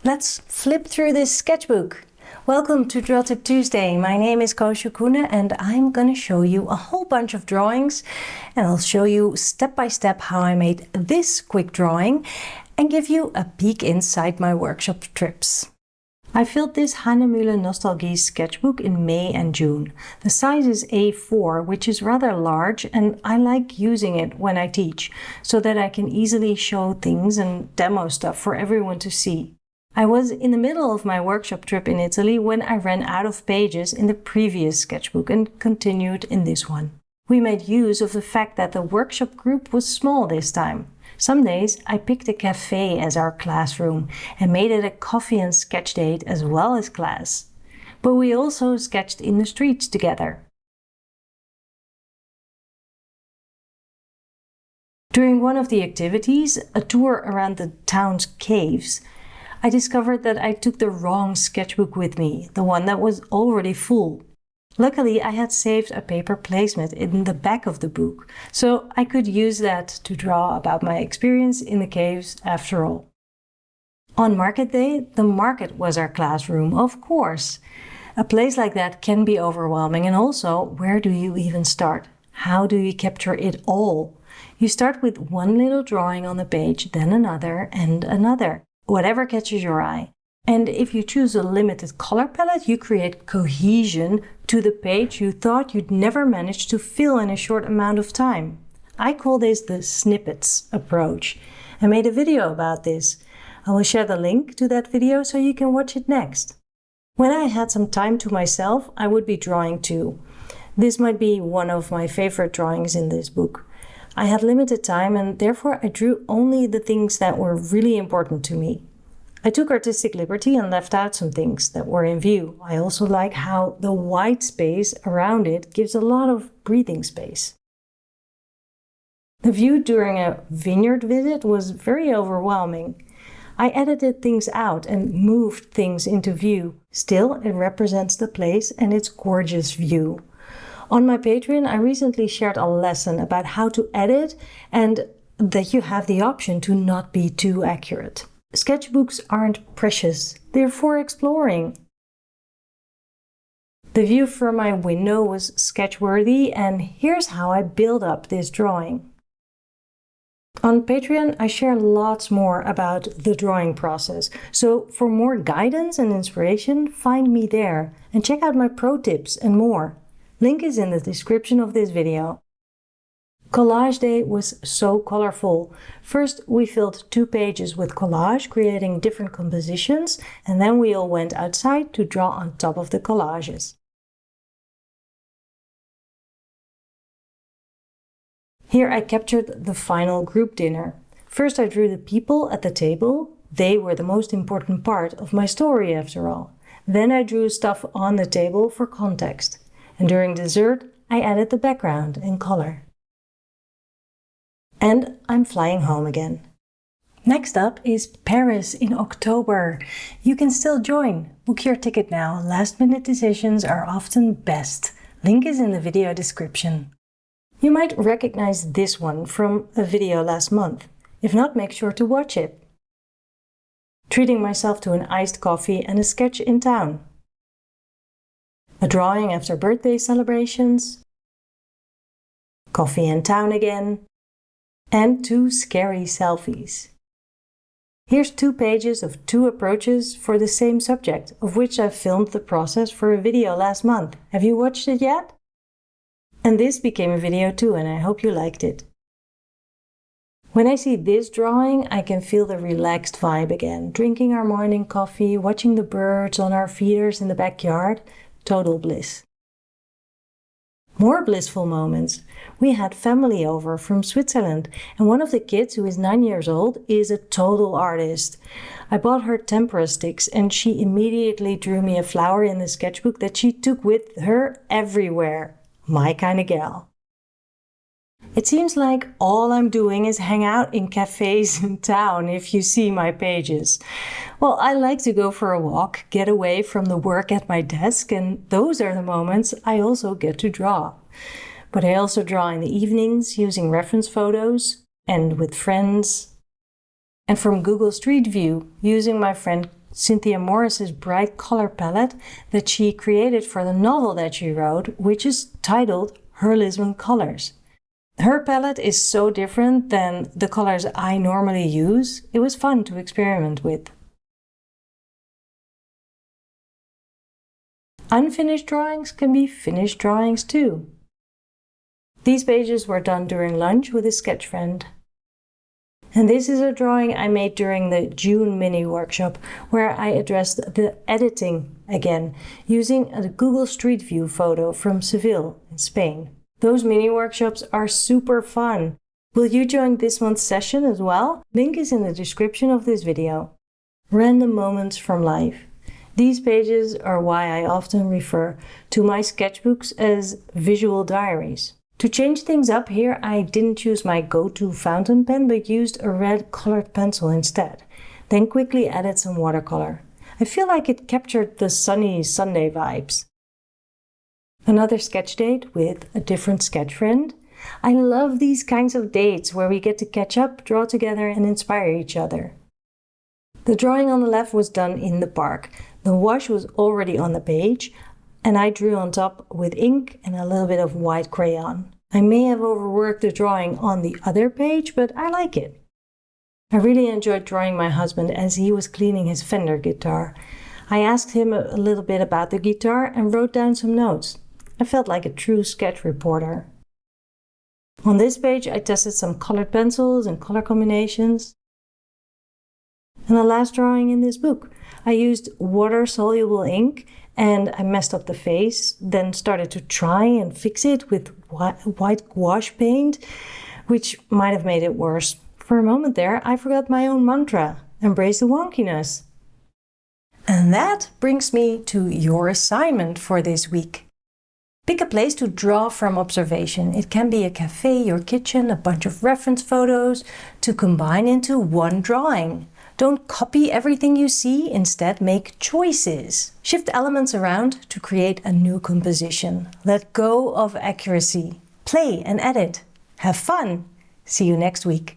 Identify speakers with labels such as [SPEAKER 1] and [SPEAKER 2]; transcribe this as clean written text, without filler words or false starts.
[SPEAKER 1] Let's flip through this sketchbook. Welcome to Draw Tip Tuesday. My name is Koosje Koene and I'm going to show you a whole bunch of drawings, and I'll show you step by step how I made this quick drawing and give you a peek inside my workshop trips. I filled this Hahnemühle Nostalgie sketchbook in May and June. The size is A4, which is rather large, and I like using it when I teach so that I can easily show things and demo stuff for everyone to see. I was in the middle of my workshop trip in Italy when I ran out of pages in the previous sketchbook and continued in this one. We made use of the fact that the workshop group was small this time. Some days I picked a cafe as our classroom and made it a coffee and sketch date as well as class. But we also sketched in the streets together. During one of the activities, a tour around the town's caves, I discovered that I took the wrong sketchbook with me, the one that was already full. Luckily, I had saved a paper placemat in the back of the book, so I could use that to draw about my experience in the caves after all. On market day, the market was our classroom, of course. A place like that can be overwhelming, and also, where do you even start? How do you capture it all? You start with one little drawing on the page, then another and another. Whatever catches your eye. And if you choose a limited color palette, you create cohesion to the page you thought you'd never manage to fill in a short amount of time. I call this the snippets approach. I made a video about this. I will share the link to that video so you can watch it next. When I had some time to myself, I would be drawing too. This might be one of my favorite drawings in this book. I had limited time and therefore I drew only the things that were really important to me. I took artistic liberty and left out some things that were in view. I also like how the white space around it gives a lot of breathing space. The view during a vineyard visit was very overwhelming. I edited things out and moved things into view. Still, it represents the place and its gorgeous view. On my Patreon, I recently shared a lesson about how to edit and that you have the option to not be too accurate. Sketchbooks aren't precious, they're for exploring. The view from my window was sketch-worthy, and here's how I build up this drawing. On Patreon, I share lots more about the drawing process, so for more guidance and inspiration, find me there and check out my pro tips and more. Link is in the description of this video. Collage Day was so colorful. First, we filled 2 pages with collage, creating different compositions, and then we all went outside to draw on top of the collages. Here I captured the final group dinner. First I drew the people at the table. They were the most important part of my story after all. Then I drew stuff on the table for context. And during dessert, I added the background and color. And I'm flying home again. Next up is Paris in October. You can still join. Book your ticket now. Last-minute decisions are often best. Link is in the video description. You might recognize this one from a video last month. If not, make sure to watch it. Treating myself to an iced coffee and a sketch in town. A drawing after birthday celebrations, coffee in town again, and 2 scary selfies. Here's 2 pages of 2 approaches for the same subject, of which I filmed the process for a video last month. Have you watched it yet? And this became a video too, and I hope you liked it. When I see this drawing, I can feel the relaxed vibe again. Drinking our morning coffee, watching the birds on our feeders in the backyard. Total bliss. More blissful moments. We had family over from Switzerland, and one of the kids, who is 9 years old, is a total artist. I bought her tempera sticks and she immediately drew me a flower in the sketchbook that she took with her everywhere. My kind of gal. It seems like all I'm doing is hang out in cafes in town if you see my pages. Well, I like to go for a walk, get away from the work at my desk, and those are the moments I also get to draw. But I also draw in the evenings using reference photos and with friends, and from Google Street View using my friend Cynthia Morris's bright color palette that she created for the novel that she wrote, which is titled Her Lisbon Colors. Her palette is so different than the colors I normally use. It was fun to experiment with. Unfinished drawings can be finished drawings too. These pages were done during lunch with a sketch friend. And this is a drawing I made during the June mini workshop, where I addressed the editing again, using a Google Street View photo from Seville in Spain. Those mini workshops are super fun. Will you join this month's session as well? Link is in the description of this video. Random moments from life. These pages are why I often refer to my sketchbooks as visual diaries. To change things up here, I didn't use my go-to fountain pen, but used a red colored pencil instead. Then quickly added some watercolor. I feel like it captured the sunny Sunday vibes. Another sketch date with a different sketch friend. I love these kinds of dates where we get to catch up, draw together and inspire each other. The drawing on the left was done in the park. The wash was already on the page, and I drew on top with ink and a little bit of white crayon. I may have overworked the drawing on the other page, but I like it. I really enjoyed drawing my husband as he was cleaning his Fender guitar. I asked him a little bit about the guitar and wrote down some notes. I felt like a true sketch reporter. On this page, I tested some colored pencils and color combinations. And the last drawing in this book, I used water-soluble ink and I messed up the face, then started to try and fix it with white gouache paint, which might have made it worse. For a moment there, I forgot my own mantra, embrace the wonkiness. And that brings me to your assignment for this week. Pick a place to draw from observation. It can be a cafe, your kitchen, a bunch of reference photos to combine into one drawing. Don't copy everything you see, instead make choices. Shift elements around to create a new composition. Let go of accuracy. Play and edit. Have fun. See you next week.